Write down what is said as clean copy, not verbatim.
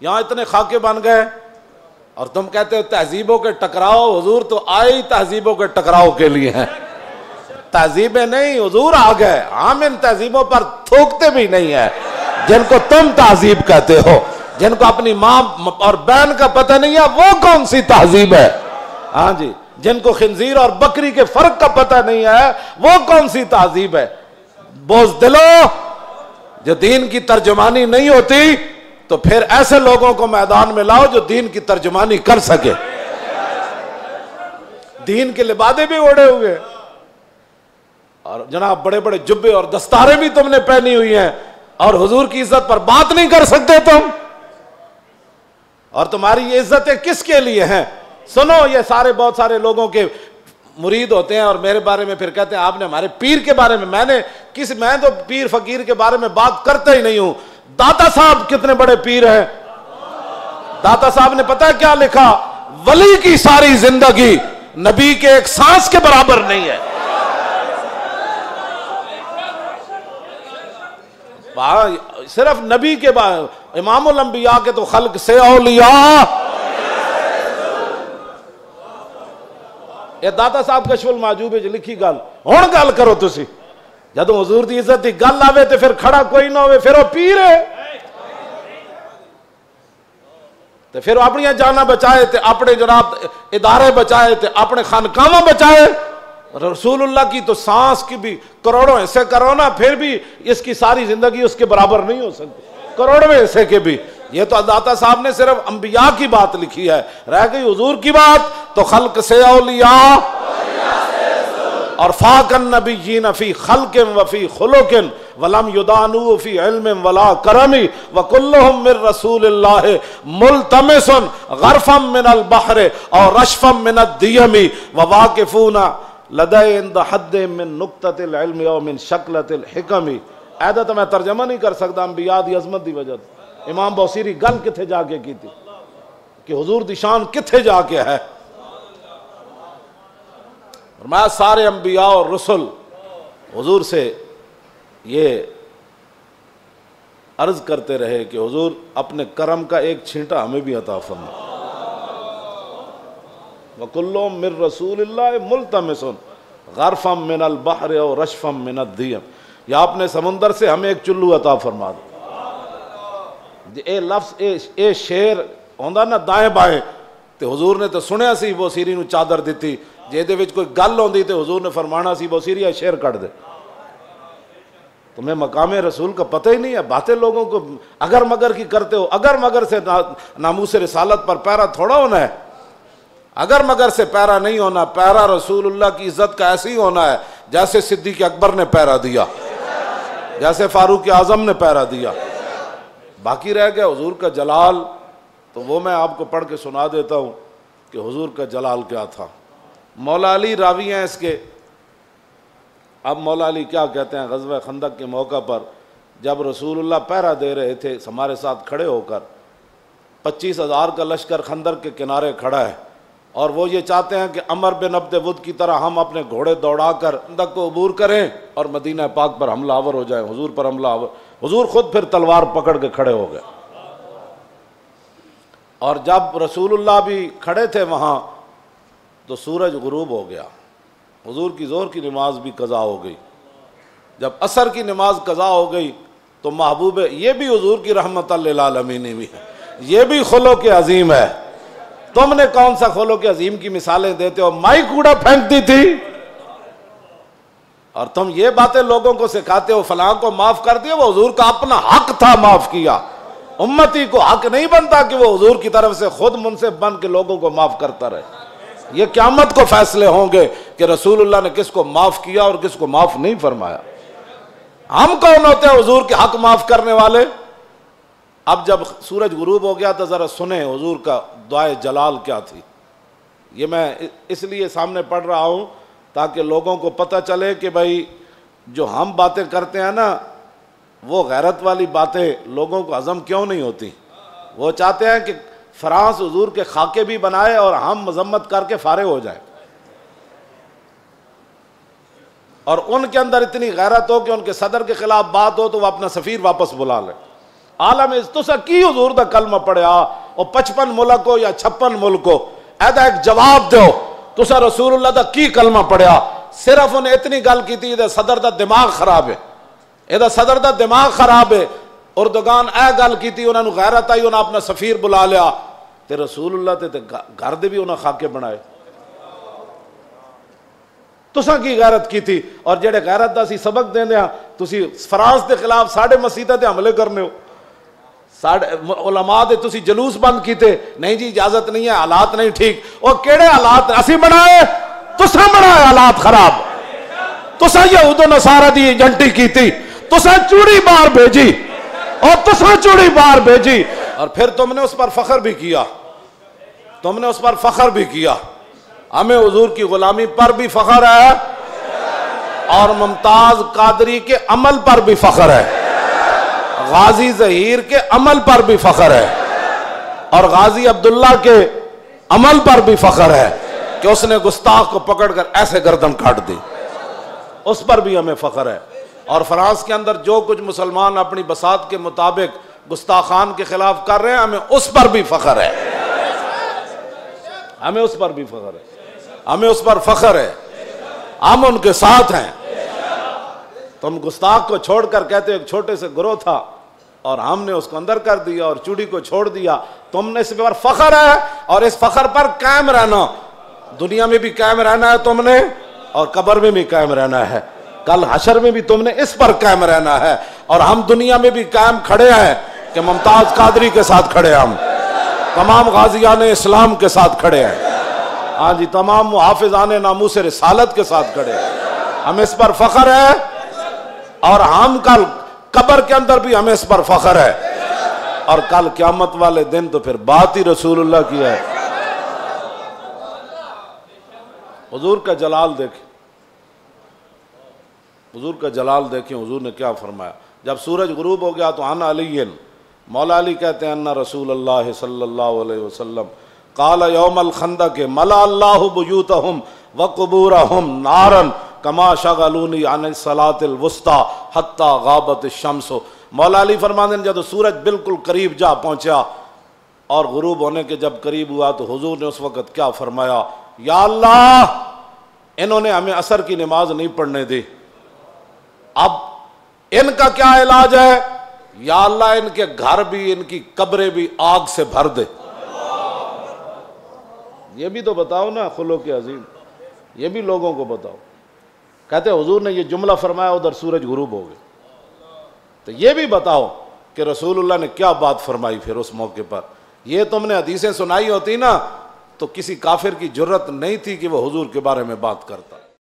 یہاں اتنے خاکے بن گئے اور تم کہتے ہو تہذیبوں کے ٹکراؤ. حضور تو آئے ہی تہذیبوں کے ٹکراؤ کے لیے ہیں. تہذیبیں نہیں، حضور آ گئے. ہم ان تہذیبوں پر تھوکتے بھی نہیں ہیں جن کو تم تہذیب کہتے ہو. جن کو اپنی ماں اور بہن کا پتہ نہیں ہے وہ کون سی تہذیب ہے؟ ہاں جی. جن کو خنزیر اور بکری کے فرق کا پتہ نہیں ہے وہ کون سی تہذیب ہے؟ بزدلو، جو دین کی ترجمانی نہیں ہوتی تو پھر ایسے لوگوں کو میدان میں لاؤ جو دین کی ترجمانی کر سکے. دین کے لبادے بھی اوڑے ہوئے اور جناب بڑے بڑے جبے اور دستاریں بھی تم نے پہنی ہوئی ہیں اور حضور کی عزت پر بات نہیں کر سکتے تم. اور تمہاری یہ عزتیں کس کے لیے ہیں؟ سنو، یہ سارے بہت سارے لوگوں کے مرید ہوتے ہیں اور میرے بارے میں پھر کہتے ہیں آپ نے ہمارے پیر کے بارے میں. میں تو پیر فقیر کے بارے میں بات کرتا ہی نہیں ہوں. داتا صاحب کتنے بڑے پیر ہیں. داتا صاحب نے پتہ کیا لکھا؟ ولی کی ساری زندگی نبی کے ایک سانس کے برابر نہیں ہے. صرف نبی کے بعد امام الانبیاء کے تو خلق سے اولیاء. یہ داتا صاحب کشف المحجوب وچ لکھی گل ہن گل کرو تسی. جدوں حضور دی عزت دی گل آوے تے پھر کھڑا کوئی نہ ہوئے پھر وہ پیر ہے. تے پھر اپنی جاناں بچائے تے اپنے جناب ادارے بچائے تے اپنے خانقاہاں بچائے. رسول اللہ کی تو سانس کی بھی کروڑوں حصے کرو نا پھر بھی اس کی ساری زندگی اس کے برابر نہیں ہو سکتی. کروڑویں حصے کے بھی. یہ تو داتا صاحب نے صرف انبیاء کی بات لکھی ہے. رہ گئی حضور کی بات تو خلق سے اولیاء اور فاق النبیین فی خلق وفی خلق ولم یدانو فی علم ولا کرم وکلہم من رسول اللہ ملتمس غرفا من البحر اور رشفا من الدیم وواقفون لدے عند حد من نقطۃ العلم او من شکلۃ الحکم. ایدہ تو میں ترجمہ نہیں کر سکتا انبیاء دی عظمت دی وجہ. امام بوصیری گل کتھے جا کے کی تھی کہ حضور دی شان کتھے جا کے ہے. فرمایا سارے انبیاء اور رسل حضور سے یہ عرض کرتے رہے کہ حضور اپنے کرم کا ایک چھینٹا ہمیں بھی عطا فرما. وَكُلُّهُم مِّن رَّسُولِ اللَّهِ مُلْتَمِسٌ غَرْفًا مِّنَ الْبَحْرِ اور رَشْفًا مِّنَ الدِّيَمِ. یا اپنے سمندر سے ہمیں ایک چلو عطا فرما دو. اے لفظ اے شیر ہوندا نا دائیں بائیں تے حضور نے تو سنیا سی بوسیری نو چادر دیتی. جے دے وچ کوئی گل ہوندی تے حضور نے فرمانا سی بوسیری اے شیر کٹ دے. تمہیں مقام رسول کا پتہ ہی نہیں ہے. باتیں لوگوں کو اگر مگر کی کرتے ہو. اگر مگر سے ناموس رسالت پر پیرا تھوڑا ہونا ہے. اگر مگر سے پیرا نہیں ہونا. پیرا رسول اللہ کی عزت کا ایسے ہی ہونا ہے جیسے صدیق اکبر نے پیرا دیا, جیسے فاروق اعظم نے پیرا دیا. باقی رہ گیا حضور کا جلال, تو وہ میں آپ کو پڑھ کے سنا دیتا ہوں کہ حضور کا جلال کیا تھا. مولا علی راوی ہیں اس کے. اب مولا علی کیا کہتے ہیں, غزوہ خندق کے موقع پر جب رسول اللہ پہرا دے رہے تھے ہمارے ساتھ کھڑے ہو کر, 25,000 کا لشکر خندق کے کنارے کھڑا ہے اور وہ یہ چاہتے ہیں کہ عمر بن عبد ود کی طرح ہم اپنے گھوڑے دوڑا کر خندق کو عبور کریں اور مدینہ پاک پر حملہ آور ہو جائیں, حضور پر حملہ آور. حضور خود پھر تلوار پکڑ کے کھڑے ہو گئے. اور جب رسول اللہ بھی کھڑے تھے وہاں تو سورج غروب ہو گیا. حضور کی ظہر کی نماز بھی قضا ہو گئی. جب عصر کی نماز قضا ہو گئی تو محبوب, یہ بھی حضور کی رحمت للعالمین بھی ہے, یہ بھی خلق عظیم ہے. تم نے کون سا خلق عظیم کی مثالیں دیتے ہو؟ مائی کوڑا پھینکتی تھی اور تم یہ باتیں لوگوں کو سکھاتے ہو فلاں کو معاف کر دیا. وہ حضور کا اپنا حق تھا, معاف کیا. امتی کو حق نہیں بنتا کہ وہ حضور کی طرف سے خود منصف بن کے لوگوں کو معاف کرتا رہے. یہ قیامت کو فیصلے ہوں گے کہ رسول اللہ نے کس کو معاف کیا اور کس کو معاف نہیں فرمایا. ہم کون ہوتے ہیں حضور کے حق معاف کرنے والے؟ اب جب سورج غروب ہو گیا تو ذرا سنیں حضور کا دعائے جلال کیا تھی. یہ میں اس لیے سامنے پڑھ رہا ہوں تاکہ لوگوں کو پتہ چلے کہ بھائی جو ہم باتیں کرتے ہیں نا وہ غیرت والی باتیں لوگوں کو ہضم کیوں نہیں ہوتی. وہ چاہتے ہیں کہ فرانس حضور کے خاکے بھی بنائے اور ہم مذمت کر کے فارغ ہو جائیں, اور ان کے اندر اتنی غیرت ہو کہ ان کے صدر کے خلاف بات ہو تو وہ اپنا سفیر واپس بلا لیں. عالم تسا کی حضور دا کلمہ پڑھیا او 55 ملک ہو یا 56 ملک ہو، ایدا ایک جواب دو تسا رسول اللہ دا کی کلمہ پڑھیا؟ صرف انہیں اتنی گل کی تھی یہ صدر دا دماغ خراب ہے، یہ صدر دا دماغ خراب ہے۔ اردگان اے گل کی تھی، انہوں نے غیرت آئی، انہوں نے اپنا سفیر بلا لیا تے رسول اللہ تے گھر دے بھی انہوں خاکے بنائے۔ تساں کی غیرت کی تھی؟ اور جڑے غیرت دا سی سبق دین دیا تسی فرانس دے خلاف ساڑھے مسیطہ تے حملے کرنے ہو، علماء دے تسی جلوس بند کیتے، نہیں جی اجازت نہیں ہے، حالات نہیں ٹھیک۔ اور کیڑے حالات اسی بنائے؟ تساں بنائے حالات خراب، تساں یہود و نصارہ دی ایجنٹی کی تھی، تساں چوڑی بار بھیجی اور تساں چوڑی بار بھیجی، اور پھر تم نے اس پر فخر بھی کیا، تم نے اس پر فخر بھی کیا۔ ہمیں حضور کی غلامی پر بھی فخر ہے اور ممتاز قادری کے عمل پر بھی فخر ہے، غازی ظہیر کے عمل پر بھی فخر ہے، اور غازی عبداللہ کے عمل پر بھی فخر ہے کہ اس نے گستاخ کو پکڑ کر ایسے گردن کاٹ دی، اس پر بھی ہمیں فخر ہے۔ اور فرانس کے اندر جو کچھ مسلمان اپنی بساط کے مطابق گستاخان کے خلاف کر رہے ہیں، ہمیں اس پر بھی فخر ہے، ہمیں اس پر بھی فخر ہے، ہمیں اس پر فخر ہے، ہم ان کے ساتھ ہیں۔ تم گستاخ کو چھوڑ کر کہتے ایک چھوٹے سے گروہ تھا اور ہم نے اس کو اندر کر دیا اور چوڑی کو چھوڑ دیا، تم نے اس پر فخر ہے اور اس فخر پر قائم رہنا، دنیا میں بھی قائم رہنا ہے تم نے اور قبر میں بھی قائم رہنا ہے، کل حشر میں بھی تم نے اس پر قائم رہنا ہے۔ اور ہم دنیا میں بھی قائم کھڑے ہیں کہ ممتاز قادری کے ساتھ کھڑے ہیں، ہم تمام غازیان اسلام کے ساتھ کھڑے ہیں، ہاں جی تمام محافظان ناموس رسالت کے ساتھ کھڑے ہیں، ہمیں اس پر فخر ہے، اور ہم کل قبر کے اندر بھی ہمیں اس پر فخر ہے، اور کل قیامت والے دن تو پھر بات ہی رسول اللہ کی ہے۔ حضور کا جلال دیکھیں، حضور کا جلال دیکھیں، حضور نے کیا فرمایا جب سورج غروب ہو گیا تو انا علی، مولا علی کہتے ہیں انا رسول اللہ صلی اللہ علیہ وسلم قال یوم الخندق ملا اللہ بیوتہم وقبورہم نارا کما شغلونی عن الصلاۃ الوسطی حتی غابت الشمس۔ مولا علی فرماتے ہیں جب سورج بالکل قریب جا پہنچا اور غروب ہونے کے جب قریب ہوا تو حضور نے اس وقت کیا فرمایا؟ یا اللہ انہوں نے ہمیں عصر کی نماز نہیں پڑھنے دی، اب ان کا کیا علاج ہے؟ یا اللہ ان کے گھر بھی ان کی قبریں بھی آگ سے بھر دے۔ یہ بھی تو بتاؤ نا خلق عظیم، یہ بھی لوگوں کو بتاؤ۔ کہتے حضور نے یہ جملہ فرمایا ادھر سورج غروب ہو گئے، تو یہ بھی بتاؤ کہ رسول اللہ نے کیا بات فرمائی پھر اس موقع پر۔ یہ تم نے حدیثیں سنائی ہوتی نا تو کسی کافر کی جرت نہیں تھی کہ وہ حضور کے بارے میں بات کرتا۔